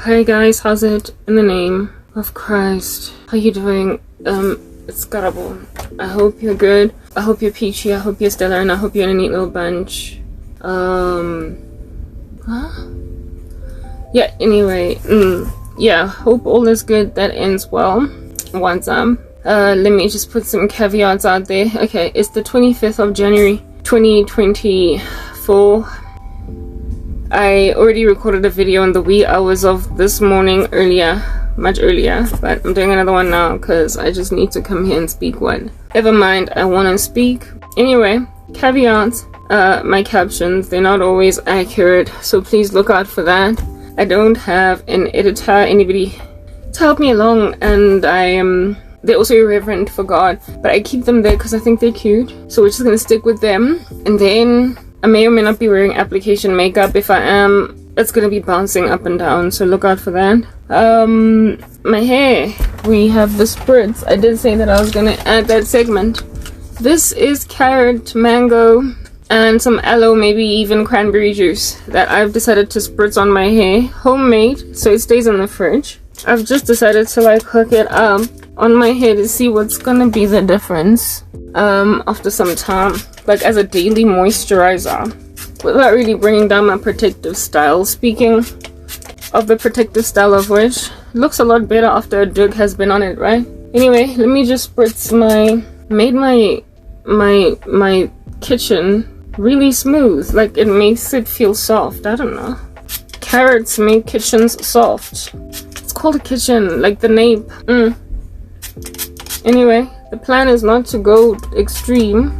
Hey guys, how's it? In the name of Christ, how you doing? It's Karabo. I hope you're good. I hope you're peachy. I hope you're stellar, and I hope you're in a neat little bunch. Yeah, anyway, yeah, hope all is good, that ends well. What's up? Let me just put some caveats out there. Okay, it's the 25th of January 2024. I already recorded a video in the wee hours of this morning much earlier, but I'm doing another one now because I just need to come here and speak one. Never mind, I want to speak. Anyway, caveats, my captions, they're not always accurate, so please look out for that. I don't have an editor, anybody to help me along, and they're also irreverent for God, but I keep them there because I think they're cute, so we're just gonna stick with them. And then I may or may not be wearing application makeup. If I am, it's gonna be bouncing up and down, so look out for that. My hair, we have the spritz. I did say that I was gonna add that segment. This is carrot, mango, and some aloe, maybe even cranberry juice that I've decided to spritz on my hair. Homemade, so it stays in the fridge. I've just decided to like hook it up on my hair to see what's gonna be the difference after some time, like as a daily moisturizer, without really bringing down my protective style. Speaking of the protective style, of which looks a lot better after a dug has been on it, right? Anyway, let me just spritz my kitchen really smooth, like it makes it feel soft. I don't know, carrots make kitchens soft. It's called a kitchen, like the nape. Anyway, the plan is not to go extreme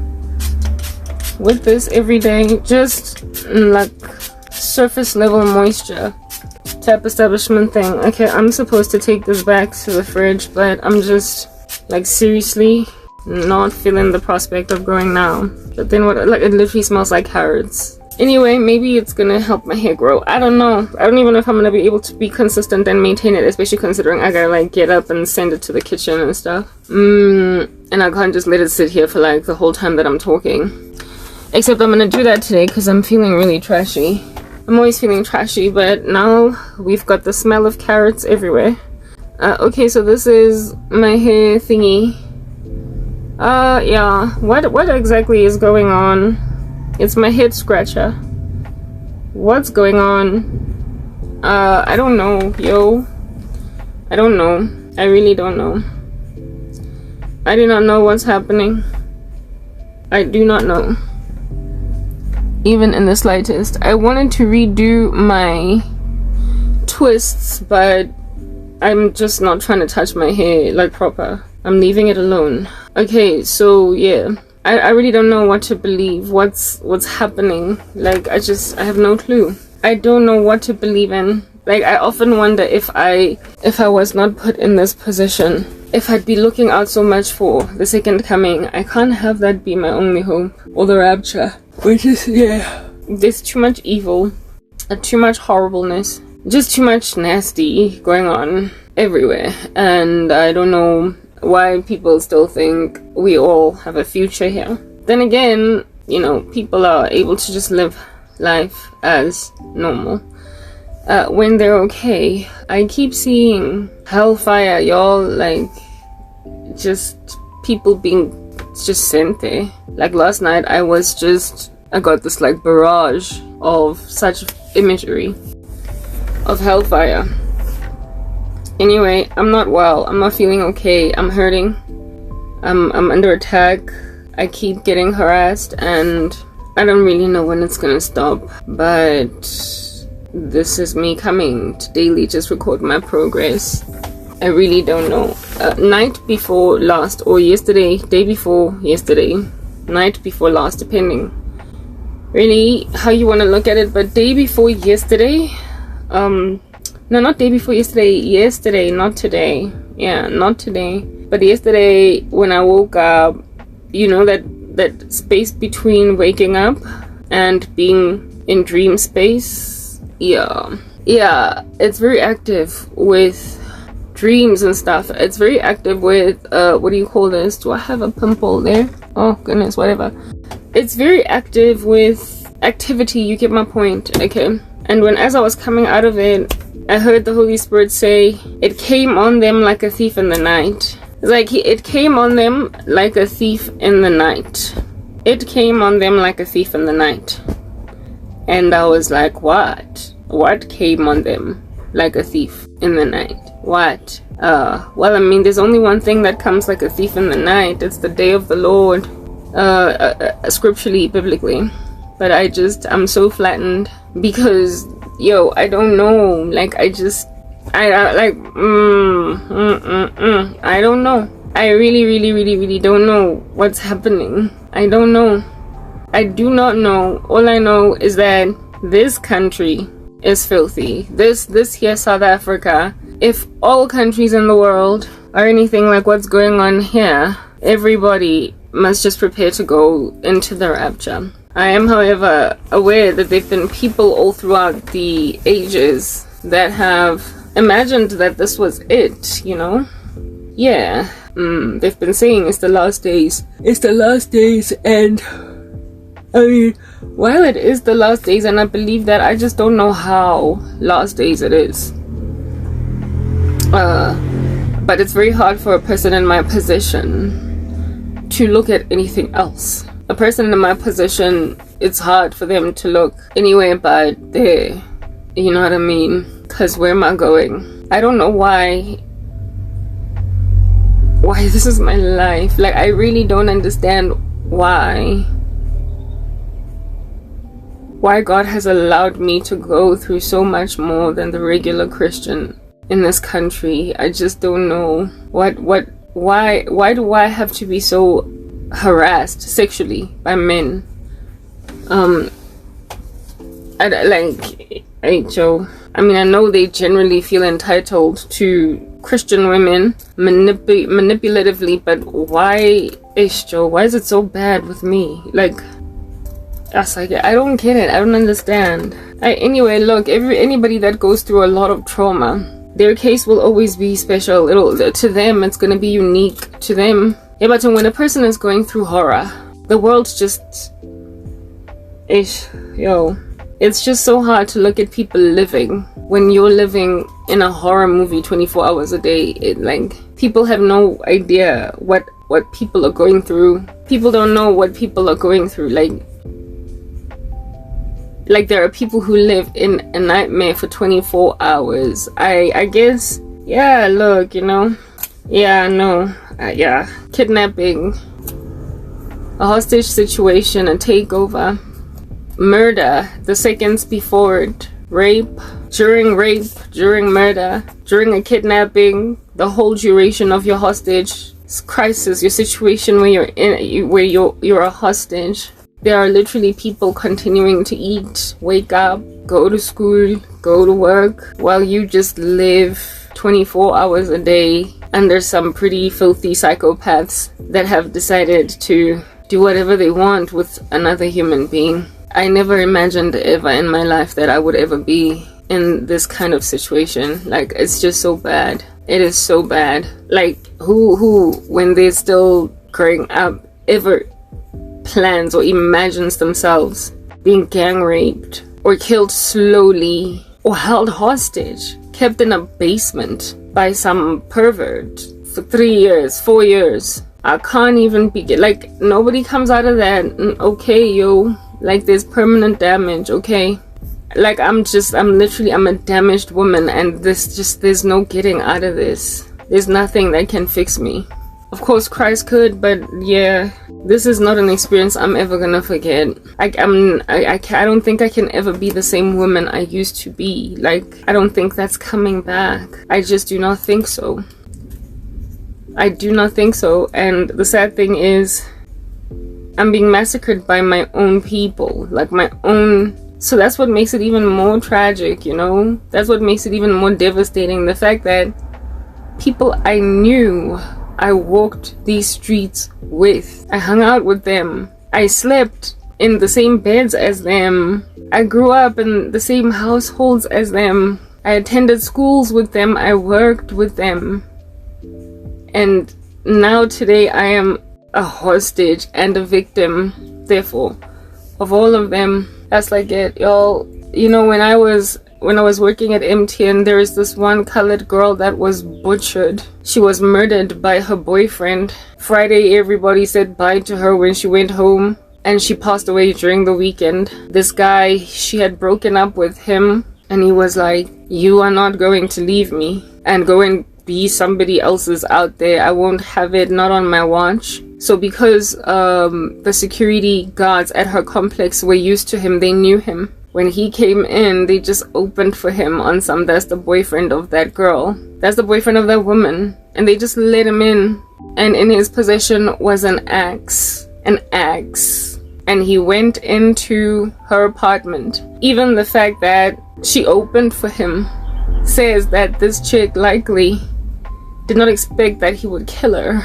with this every day, just like surface level moisture type establishment thing. Okay, I'm supposed to take this back to the fridge, but I'm just like seriously not feeling the prospect of going now. But then what, like it literally smells like carrots. Anyway, maybe it's gonna help my hair grow. I don't know. I don't even know if I'm gonna be able to be consistent and maintain it, especially considering I gotta like get up and send it to the kitchen and stuff. And I can't just let it sit here for like the whole time that I'm talking. Except I'm gonna do that today because I'm feeling really trashy. I'm always feeling trashy, but now we've got the smell of carrots everywhere. Okay, so this is my hair thingy. Yeah, what exactly is going on? It's my head scratcher. What's going on? I don't know, yo. I don't know. I really don't know. I do not know what's happening. I do not know. Even in the slightest. I wanted to redo my twists, but I'm just not trying to touch my hair like proper. I'm leaving it alone. Okay, so yeah. I really don't know what to believe. What's happening? Like I have no clue. I don't know what to believe in. Like I often wonder if I was not put in this position, if I'd be looking out so much for the second coming. I can't have that be my only hope, or the rapture, which is, yeah, there's too much evil, too much horribleness, just too much nasty going on everywhere, and I don't know why people still think we all have a future here. Then again, you know, people are able to just live life as normal when they're okay. I keep seeing hellfire, y'all, like just people being just sent there. Like last night I got this like barrage of such imagery of hellfire. Anyway, I'm not well. I'm not feeling okay. I'm hurting. I'm under attack. I keep getting harassed, and I don't really know when it's gonna stop. But this is me coming to daily just record my progress. I really don't know. Night before last, or yesterday, day before yesterday, night before last, depending really how you want to look at it. But day before yesterday, no, not day before yesterday. Yesterday, not today. Yeah, not today. But yesterday, when I woke up, you know that space between waking up and being in dream space. Yeah, it's very active with dreams and stuff. It's very active with what do you call this? Do I have a pimple there? Oh goodness, whatever. It's very active with activity. You get my point, okay? And as I was coming out of it, I heard the Holy Spirit say, it came on them like a thief in the night. It's like it came on them like a thief in the night. It came on them like a thief in the night. And I was like, what? What came on them like a thief in the night? What? Well, I mean, there's only one thing that comes like a thief in the night. It's the day of the Lord, scripturally, biblically. But I'm so flattened because, yo, I don't know. Like, I don't know. I really don't know what's happening. I don't know. I do not know. All I know is that this country is filthy. This here, South Africa, if all countries in the world are anything like what's going on here, everybody must just prepare to go into the rapture. I am, however, aware that there have been people all throughout the ages that have imagined that this was it, you know? Yeah. They've been saying it's the last days. It's the last days, and I mean, while it is the last days, and I believe that, I just don't know how last days it is. But it's very hard for a person in my position to look at anything else. A person in my position, it's hard for them to look anywhere but there. You know what I mean? Because where am I going? I don't know why this is my life. Like, I really don't understand why God has allowed me to go through so much more than the regular Christian in this country. I just don't know why do I have to be so harassed sexually by men? Hey Joe, I mean, I know they generally feel entitled to Christian women manipulatively, but why is it so bad with me? Like, I don't get it. I don't understand. Anyway, look, anybody that goes through a lot of trauma, their case will always be special. To them, it's gonna be unique to them. Yeah, but when a person is going through horror, the world's just it's just so hard to look at people living when you're living in a horror movie 24 hours a day. People have no idea what people are going through. People don't know what people are going through. Like there are people who live in a nightmare for 24 hours. I guess, yeah, look, you know, yeah, no, yeah, kidnapping, a hostage situation, a takeover, murder the seconds before it, rape, during murder, during a kidnapping, the whole duration of your hostage crisis, your situation where you're a hostage. There are literally people continuing to eat, wake up, go to school, go to work, while you just live 24 hours a day under some pretty filthy psychopaths that have decided to do whatever they want with another human being. I never imagined ever in my life that I would ever be in this kind of situation. Like, it's just so bad. It is so bad. Like, who when they're still growing up, ever plans or imagines themselves being gang raped or killed slowly or held hostage, kept in a basement by some pervert for 3 years, 4 years. I can't even begin. Like, nobody comes out of that. Okay, yo. Like, there's permanent damage, okay? Like, I'm a damaged woman, and there's no getting out of this. There's nothing that can fix me. Of course, Christ could, but yeah, this is not an experience I'm ever gonna forget. I don't think I can ever be the same woman I used to be. Like, I don't think that's coming back. I just do not think so. I do not think so, and the sad thing is, I'm being massacred by my own people, like my own. So that's what makes it even more tragic, you know? That's what makes it even more devastating. The fact that people I knew, I walked these streets with, I hung out with them, I slept in the same beds as them, I grew up in the same households as them, I attended schools with them, I worked with them. And now today I am a hostage and a victim, therefore, of all of them. That's like it, y'all. You know, when I was when I was working at MTN, there is this one colored girl that was butchered. She was murdered by her boyfriend. Friday, everybody said bye to her when she went home, and she passed away during the weekend. This guy, she had broken up with him, and he was like, you are not going to leave me and go and be somebody else's out there. I won't have it, not on my watch. So because the security guards at her complex were used to him, they knew him. When he came in, they just opened for him on some, that's the boyfriend of that girl, that's the boyfriend of that woman, and they just let him in. And in his possession was an axe. And he went into her apartment. Even the fact that she opened for him says that this chick likely did not expect that he would kill her.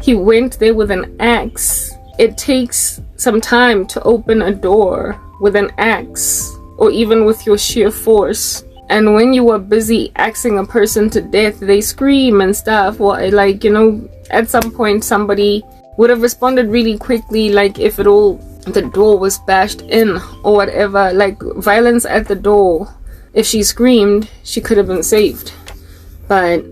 He went there with an axe. It takes some time to open a door with an axe, or even with your sheer force. And when you are busy axing a person to death, they scream and stuff. Well, like, you know, at some point somebody would have responded really quickly, like if it all, the door was bashed in or whatever, like violence at the door. If she screamed, she could have been saved. But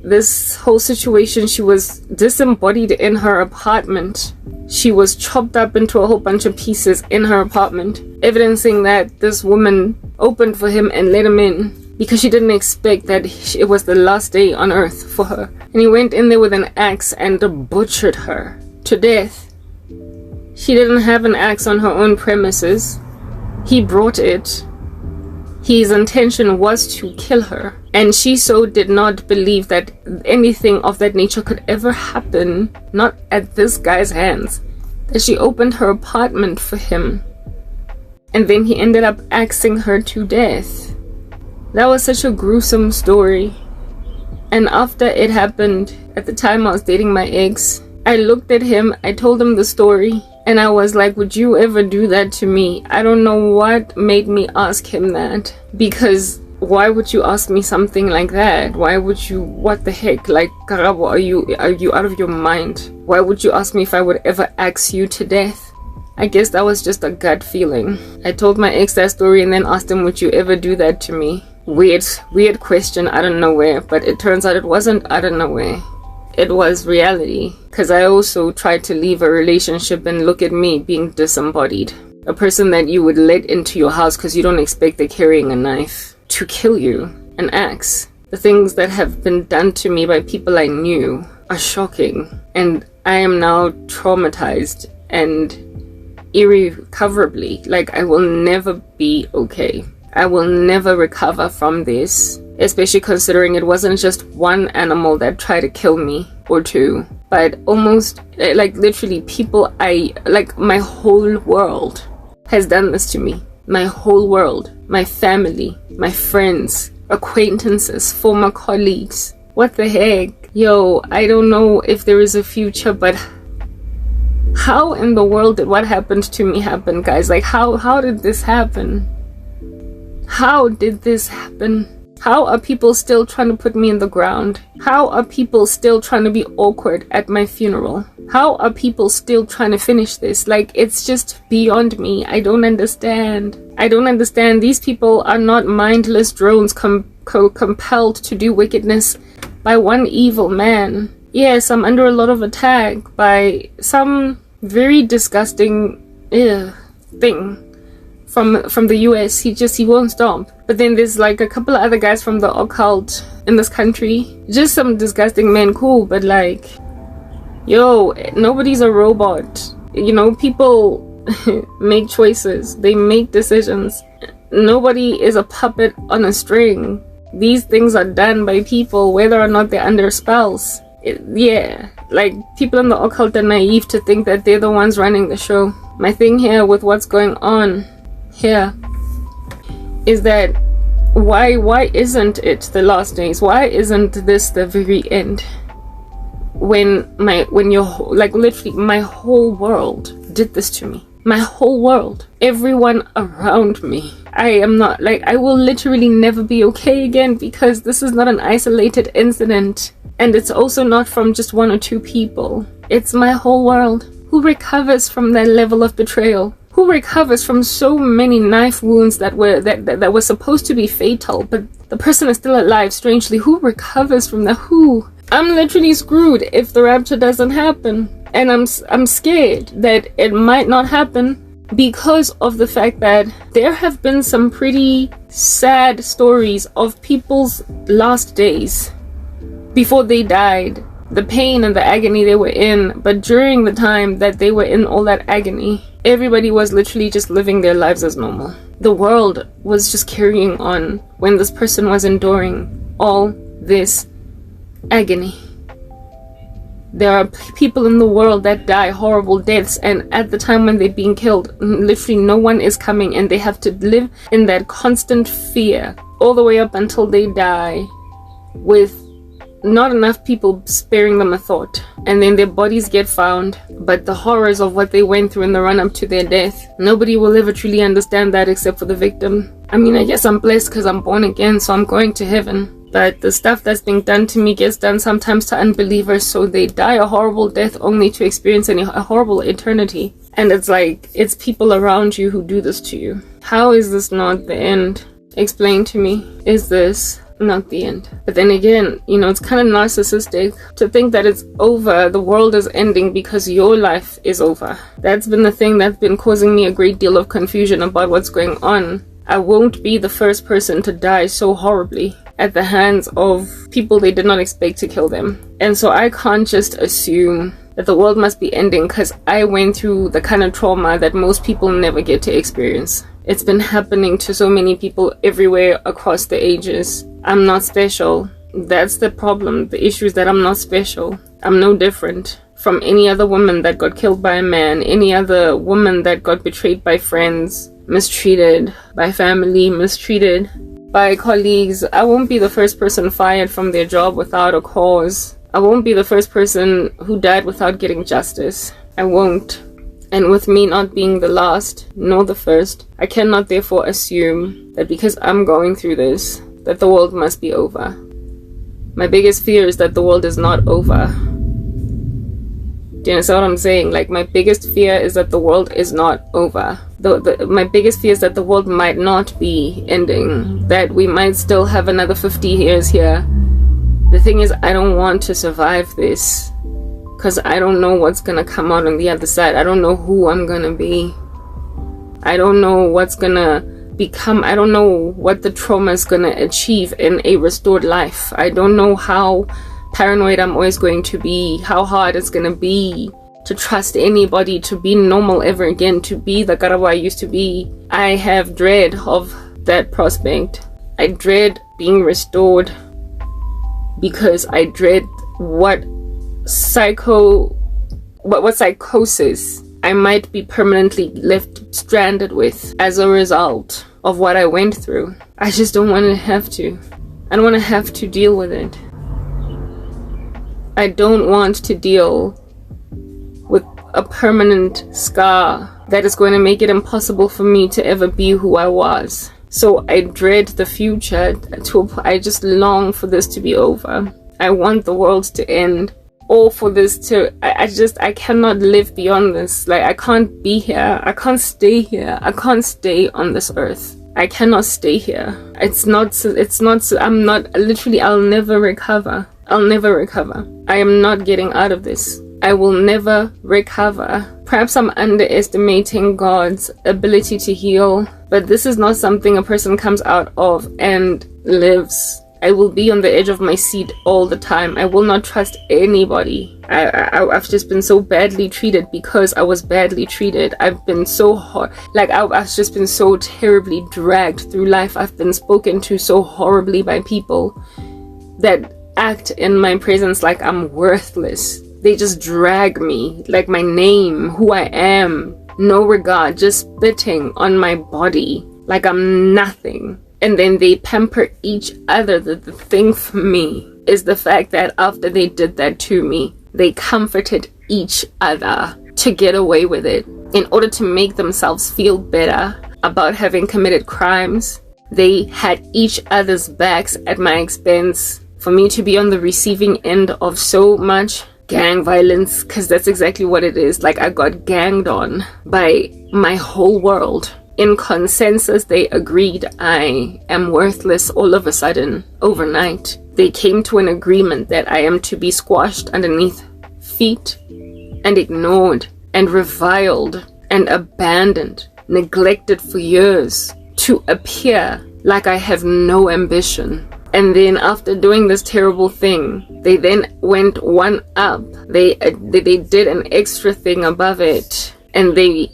this whole situation, she was disembodied in her apartment. She was chopped up into a whole bunch of pieces in her apartment, evidencing that this woman opened for him and let him in because she didn't expect that it was the last day on earth for her. And he went in there with an axe and butchered her to death. She didn't have an axe on her own premises. He brought it. His intention was to kill her, and she so did not believe that anything of that nature could ever happen, not at this guy's hands, that she opened her apartment for him, and then he ended up axing her to death. That was such a gruesome story. And after it happened, at the time I was dating my ex, I looked at him, I told him the story, and I was like, would you ever do that to me? I don't know what made me ask him that. Because why would you ask me something like that? Why would you, what the heck? Like, Karabo, are you out of your mind? Why would you ask me if I would ever axe you to death? I guess that was just a gut feeling. I told my ex that story and then asked him, would you ever do that to me? Weird question out of nowhere, but it turns out it wasn't out of nowhere. It was reality, because I also tried to leave a relationship, and look at me being disembodied. A person that you would let into your house because you don't expect they're carrying a knife to kill you, an axe. The things that have been done to me by people I knew are shocking, and I am now traumatized and irrecoverably. Like, I will never be okay. I will never recover from this. Especially considering it wasn't just one animal that tried to kill me, or two, but almost, like, literally people like, my whole world has done this to me. My whole world, my family, my friends, acquaintances, former colleagues. What the heck? Yo, I don't know if there is a future, but how in the world did what happened to me happen, guys? Like, how did this happen? How did this happen? How are people still trying to put me in the ground? How are people still trying to be awkward at my funeral? How are people still trying to finish this? Like, it's just beyond me. I don't understand. I don't understand. These people are not mindless drones compelled to do wickedness by one evil man. Yes, I'm under a lot of attack by some very disgusting thing from the US. He won't stop. But then there's like a couple of other guys from the occult in this country. Just some disgusting men, cool, but like, yo, nobody's a robot. You know, people make choices. They make decisions. Nobody is a puppet on a string. These things are done by people, whether or not they're under spells. Yeah, like, people in the occult are naive to think that they're the ones running the show. My thing here with what's going on here is that why isn't it the last days? Why isn't this the very end? When you're like, literally my whole world did this to me. My whole world, everyone around me. I am not, like, I will literally never be okay again, because this is not an isolated incident, and it's also not from just one or two people. It's my whole world. Who recovers from that level of betrayal? Who Who recovers from so many knife wounds that were supposed to be fatal, but the person is still alive? Strangely, who recovers from that? Who? I'm literally screwed if the rapture doesn't happen, and I'm scared that it might not happen because of the fact that there have been some pretty sad stories of people's last days before they died. The pain and the agony they were in, but during the time that they were in all that agony, everybody was literally just living their lives as normal. The world was just carrying on when this person was enduring all this agony. There are people in the world that die horrible deaths, and at the time when they're being killed, literally no one is coming, and they have to live in that constant fear all the way up until they die, with not enough people sparing them a thought. And then their bodies get found, but the horrors of what they went through in the run-up to their death, nobody will ever truly understand that except for the victim. I mean, I guess I'm blessed because I'm born again, so I'm going to heaven. But the stuff that's being done to me gets done sometimes to unbelievers, so they die a horrible death only to experience a horrible eternity. And it's like, it's people around you who do this to you. How is this not the end? Explain to me. Is this not the end? But then again, you know, it's kind of narcissistic to think that it's over, the world is ending because your life is over. That's been the thing that's been causing me a great deal of confusion about what's going on. I won't be the first person to die so horribly at the hands of people they did not expect to kill them. And so I can't just assume that the world must be ending because I went through the kind of trauma that most people never get to experience. It's been happening to so many people everywhere across the ages. I'm not special. That's the problem. The issue is that I'm not special. I'm no different from any other woman that got killed by a man, any other woman that got betrayed by friends, mistreated by family, mistreated by colleagues. I won't be the first person fired from their job without a cause. I won't be the first person who died without getting justice. I won't. And with me not being the last, nor the first, I cannot therefore assume that because I'm going through this, that the world must be over. My biggest fear is that the world is not over. Do you understand what I'm saying? Like, my biggest fear is that the world is not over. My biggest fear is that the world might not be ending. That we might still have another 50 years here. The thing is, I don't want to survive this. Because I don't know what's gonna come out on the other side. I don't know who I'm gonna be. I don't know what's gonna become. I don't know what the trauma is gonna achieve in a restored life. I don't know how paranoid I'm always going to be, how hard it's gonna be to trust anybody, to be normal ever again, to be the Karabo I used to be. I have dread of that prospect. I dread being restored because I dread what psychosis I might be permanently left stranded with as a result of what I went through. I just don't want to have to. I don't want to have to deal with it. I don't want to deal with a permanent scar that is going to make it impossible for me to ever be who I was. So I dread the future. I just long for this to be over. I want the world to end. Or for this to, I cannot live beyond this. Like, I can't be here. I can't stay here. I can't stay on this earth. I cannot stay here. I'm not, literally, I'll never recover. I'll never recover. I am not getting out of this. I will never recover. Perhaps I'm underestimating God's ability to heal, but this is not something a person comes out of and lives. I will be on the edge of my seat all the time. I will not trust anybody. I've just been so badly treated because I was badly treated. I've been so hard. Like, I've just been so terribly dragged through life. I've been spoken to so horribly by people that act in my presence like I'm worthless. They just drag me, like my name, who I am, no regard, just spitting on my body like I'm nothing. And then they pamper each other. The thing for me is the fact that after they did that to me, they comforted each other to get away with it. In order to make themselves feel better about having committed crimes, they had each other's backs at my expense for me to be on the receiving end of so much gang violence, because that's exactly what it is. Like, I got ganged on by my whole world. In consensus, they agreed I am worthless all of a sudden, overnight. They came to an agreement that I am to be squashed underneath feet and ignored and reviled and abandoned, neglected for years, to appear like I have no ambition. And then after doing this terrible thing, they then went one up. They did an extra thing above it, and they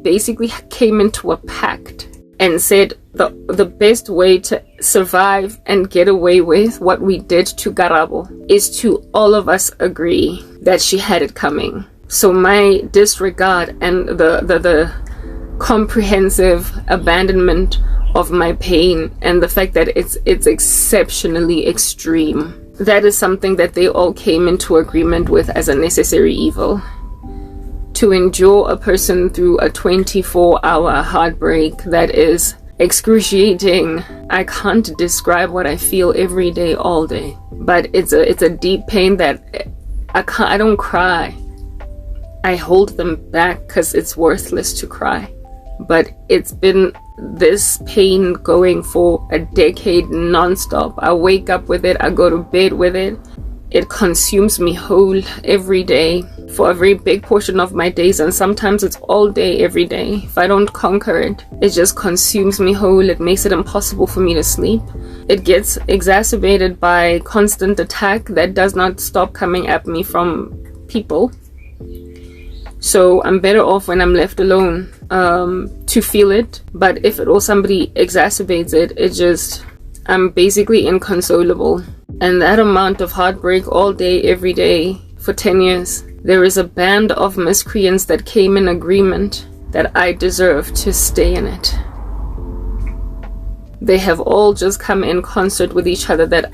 basically came into a pact and said the best way to survive and get away with what we did to Karabo is to all of us agree that she had it coming. So my disregard and the comprehensive abandonment of my pain and the fact that it's exceptionally extreme, that is something that they all came into agreement with as a necessary evil. To endure a person through a 24-hour heartbreak that is excruciating. I can't describe what I feel every day, all day. But it's a deep pain that I don't cry. I hold them back because it's worthless to cry. But it's been this pain going for a decade non-stop. I wake up with it, I go to bed with it. It consumes me whole every day for a very big portion of my days, and sometimes it's all day, every day. If I don't conquer it, it just consumes me whole. It makes it impossible for me to sleep. It gets exacerbated by constant attack that does not stop coming at me from people. So I'm better off when I'm left alone to feel it. But if somebody exacerbates it, I'm basically inconsolable. And that amount of heartbreak all day, every day, for 10 years, there is a band of miscreants that came in agreement that I deserve to stay in it. They have all just come in concert with each other that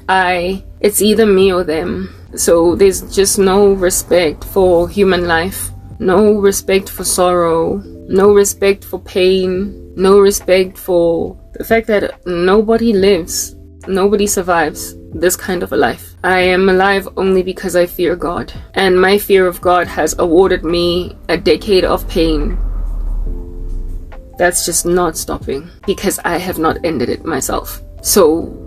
it's either me or them. So there's just no respect for human life, no respect for sorrow, no respect for pain, no respect for the fact that nobody lives, nobody survives this kind of a life. I am alive only because I fear God, and my fear of God has awarded me a decade of pain that's just not stopping because I have not ended it myself. So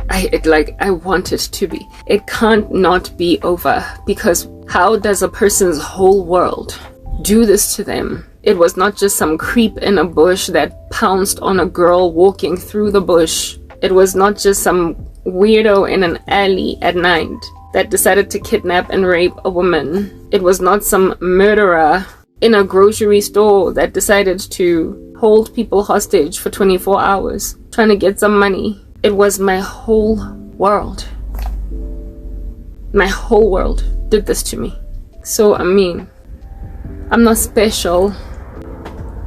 I want it to be. It can't not be over, because how does a person's whole world do this to them? It was not just some creep in a bush that pounced on a girl walking through the bush. It was not just some weirdo in an alley at night that decided to kidnap and rape a woman. It was not some murderer in a grocery store that decided to hold people hostage for 24 hours trying to get some money. It was my whole world. My whole world did this to me. So, I'm not special.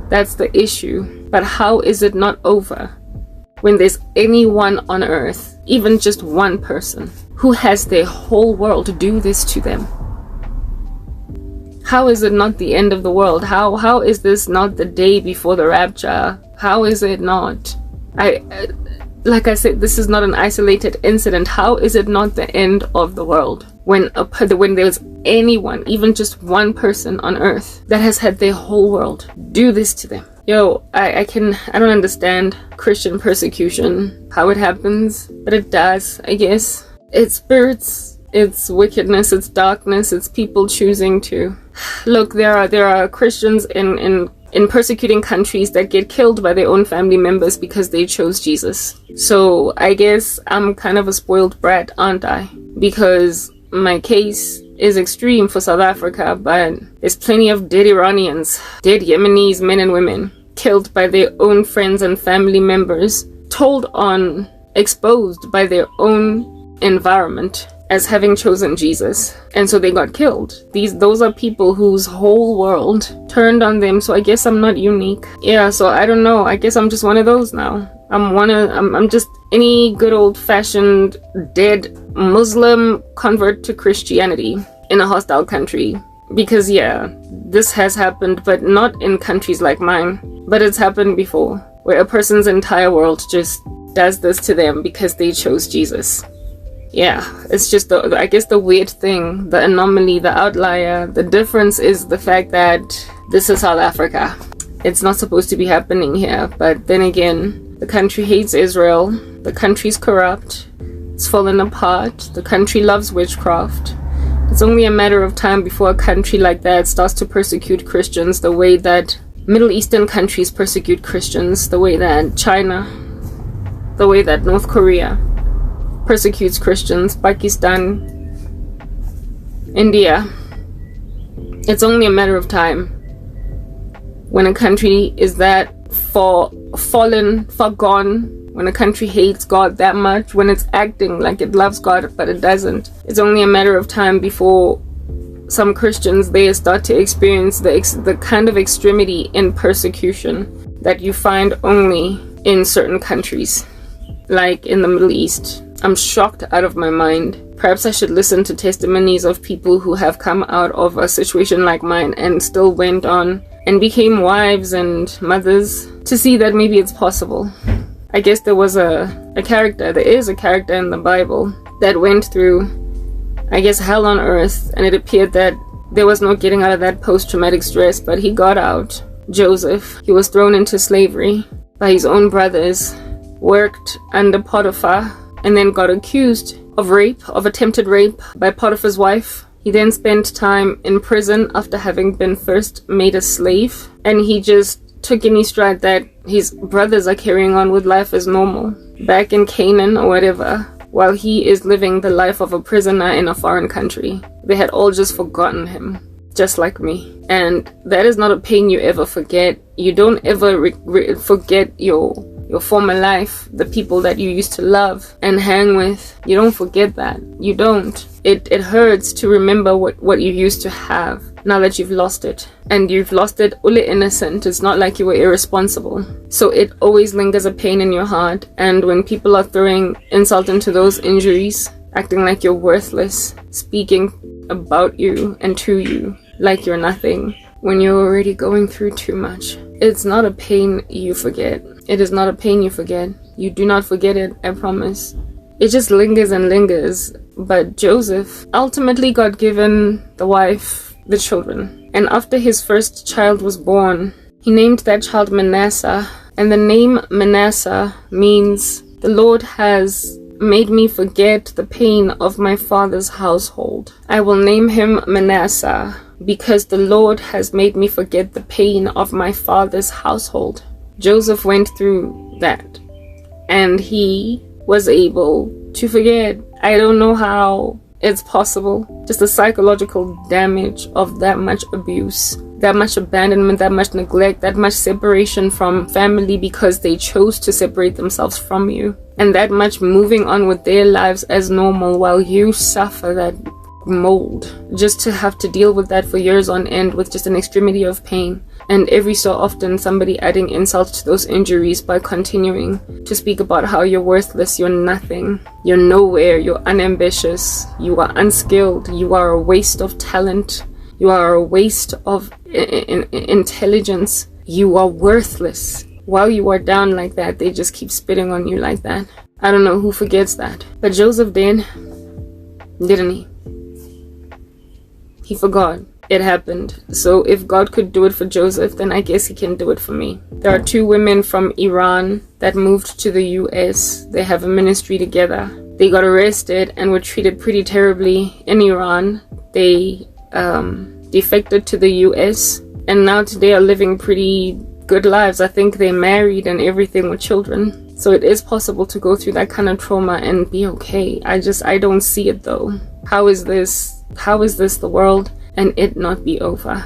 That's the issue. But how is it not over when there's anyone on earth, even just one person, who has their whole world do this to them? How is it not the end of the world? How is this not the day before the rapture? How is it not? Like I said, this is not an isolated incident. How is it not the end of the world when there's anyone, even just one person on earth, that has had their whole world do this to them? Yo, I don't understand Christian persecution, how it happens, but it does, I guess. It's spirits, it's wickedness, it's darkness, it's people choosing to. Look, there are Christians in persecuting countries that get killed by their own family members because they chose Jesus. So I guess I'm kind of a spoiled brat, aren't I? Because my case is extreme for South Africa, but there's plenty of dead Iranians, dead Yemenis, men and women, killed by their own friends and family members, exposed by their own environment as having chosen Jesus, and so they got killed. Those are people whose whole world turned on them. So I guess I'm not unique. Yeah, so I don't know. I guess I'm just one of those now. I'm just any good old-fashioned dead Muslim convert to Christianity in a hostile country. Because yeah, this has happened, but not in countries like mine. But it's happened before, where a person's entire world just does this to them because they chose Jesus. yeah, it's just I guess the weird thing, the anomaly, the outlier. The difference is the fact that this is South Africa. It's not supposed to be happening here, but then again, the country hates Israel. The country's corrupt. It's fallen apart. The country loves witchcraft. It's only a matter of time before a country like that starts to persecute Christians the way that Middle Eastern countries persecute Christians, the way that China, the way that North Korea persecutes Christians, Pakistan, India. It's only a matter of time when a country is that fallen, far gone, when a country hates God that much, when it's acting like it loves God but it doesn't. It's only a matter of time before some Christians there start to experience the kind of extremity in persecution that you find only in certain countries, like in the Middle East. I'm shocked out of my mind. Perhaps I should listen to testimonies of people who have come out of a situation like mine and still went on and became wives and mothers to see that maybe it's possible. I guess there is a character in the Bible that went through, I guess, hell on earth, and it appeared that there was no getting out of that post-traumatic stress, but he got out. Joseph, he was thrown into slavery by his own brothers, worked under Potiphar, and then got accused of rape, of attempted rape by Potiphar's wife. He then spent time in prison after having been first made a slave, and he just took in his stride that his brothers are carrying on with life as normal back in Canaan or whatever, while he is living the life of a prisoner in a foreign country. They had all just forgotten him, just like me. And that is not a pain you ever forget. You don't ever forget your former life, the people that you used to love and hang with. You don't forget that. You don't. It hurts to remember what you used to have now that you've lost it. And you've lost it ule innocent. It's not like you were irresponsible. So it always lingers a pain in your heart. And when people are throwing insult into those injuries, acting like you're worthless, speaking about you and to you like you're nothing, when you're already going through too much, it's not a pain you forget. It is not a pain you forget. You do not forget it, I promise. It just lingers and lingers. But Joseph ultimately got given the wife, the children. And after his first child was born, he named that child Manasseh. And the name Manasseh means the Lord has made me forget the pain of my father's household. I will name him Manasseh because the Lord has made me forget the pain of my father's household. Joseph went through that, and he was able to forget. I don't know how it's possible. Just the psychological damage of that much abuse, that much abandonment, that much neglect, that much separation from family because they chose to separate themselves from you, and that much moving on with their lives as normal while you suffer that mold, just to have to deal with that for years on end with just an extremity of pain. And every so often somebody adding insult to those injuries by continuing to speak about how you're worthless, you're nothing, you're nowhere, you're unambitious, you are unskilled, you are a waste of talent, you are a waste of intelligence, you are worthless. While you are down like that, they just keep spitting on you like that. I don't know who forgets that. But Joseph did, didn't he? He forgot. It happened. So if God could do it for Joseph, then I guess he can do it for me. There are two women from Iran that moved to the US. They have a ministry together. They got arrested and were treated pretty terribly in Iran. They defected to the US and now today are living pretty good lives. I think they married and everything with children. So it is possible to go through that kind of trauma and be okay. I don't see it though. How is this the world and it not be over?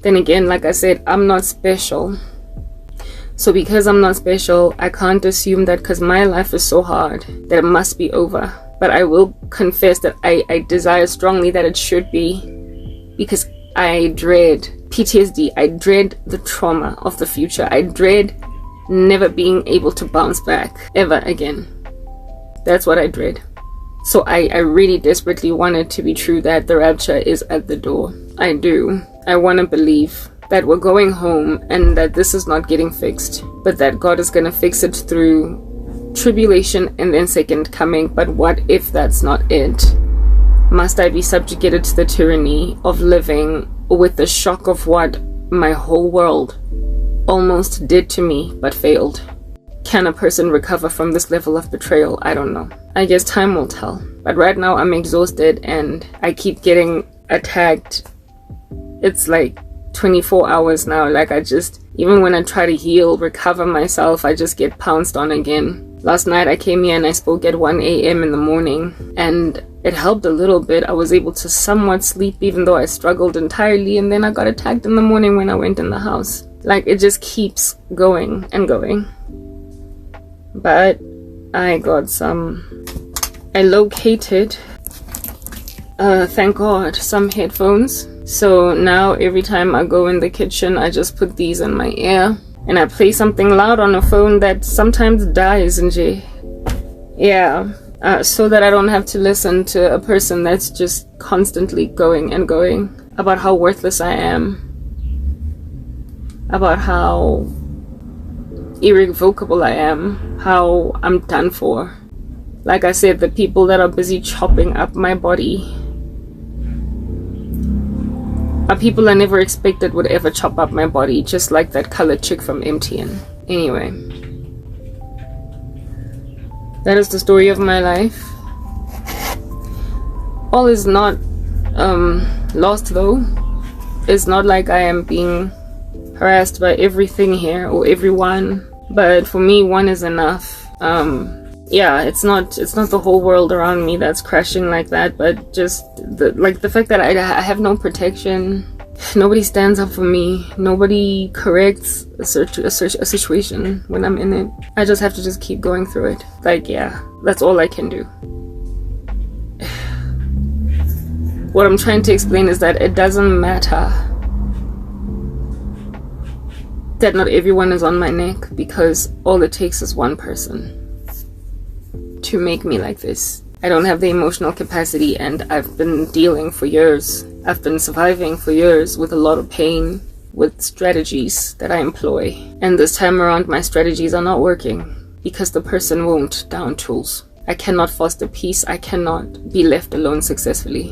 Then again, like I said, I'm not special. So because I'm not special, I can't assume that because my life is so hard that it must be over. But I will confess that I desire strongly that it should be, because I dread PTSD. I dread the trauma of the future. I dread never being able to bounce back ever again. That's what I dread. So I really desperately want it to be true that the rapture is at the door. I do. I want to believe that we're going home and that this is not getting fixed, but that God is going to fix it through tribulation and then second coming. But what if that's not it? Must I be subjugated to the tyranny of living with the shock of what my whole world almost did to me but failed? Can a person recover from this level of betrayal? I don't know. I guess time will tell. But right now I'm exhausted and I keep getting attacked. It's like 24 hours now. Like even when I try to heal, recover myself, I just get pounced on again. Last night I came here and I spoke at 1 a.m. in the morning and it helped a little bit. I was able to somewhat sleep even though I struggled entirely, and then I got attacked in the morning when I went in the house. Like, it just keeps going and going. But I located, thank God, some headphones. So now every time I go in the kitchen, I just put these in my ear and I play something loud on a phone that sometimes dies, nje. Yeah, so that I don't have to listen to a person that's just constantly going and going about how worthless I am, about how irrevocable I am, how I'm done for. Like I said, the people that are busy chopping up my body are people I never expected would ever chop up my body, just like that colored chick from MTN. Anyway, that is the story of my life. All is not lost though. It's not like I am being harassed by everything here or everyone, but for me one is enough. Yeah, it's not the whole world around me that's crashing like that, but just the fact that I have no protection. Nobody stands up for me. Nobody corrects a situation when I'm in it. I just have to just keep going through it. Like, yeah, that's all I can do. What I'm trying to explain is that it doesn't matter that not everyone is on my neck, because all it takes is one person to make me like this. I don't have the emotional capacity, and I've been dealing for years. I've been surviving for years with a lot of pain, with strategies that I employ. And this time around, my strategies are not working because the person won't down tools. I cannot foster peace. I cannot be left alone successfully.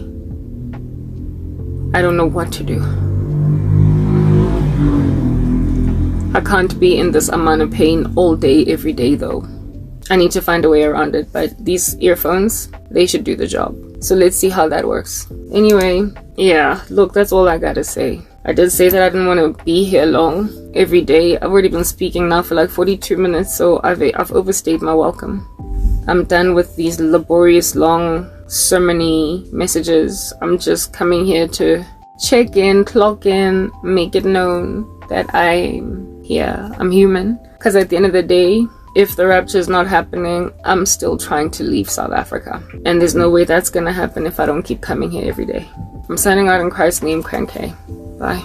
I don't know what to do. I can't be in this amount of pain all day, every day though. I need to find a way around it, but these earphones, they should do the job. So let's see how that works. Anyway, yeah, look, that's all I gotta say. I did say that I didn't want to be here long every day. I've already been speaking now for like 42 minutes, so I've overstayed my welcome. I'm done with these laborious long sermon-y messages. I'm just coming here to check in, clock in, make it known that I'm here, I'm human. Because at the end of the day, if the rapture is not happening, I'm still trying to leave South Africa. And there's no way that's gonna happen if I don't keep coming here every day. I'm signing out in Christ's name, Crank. Bye.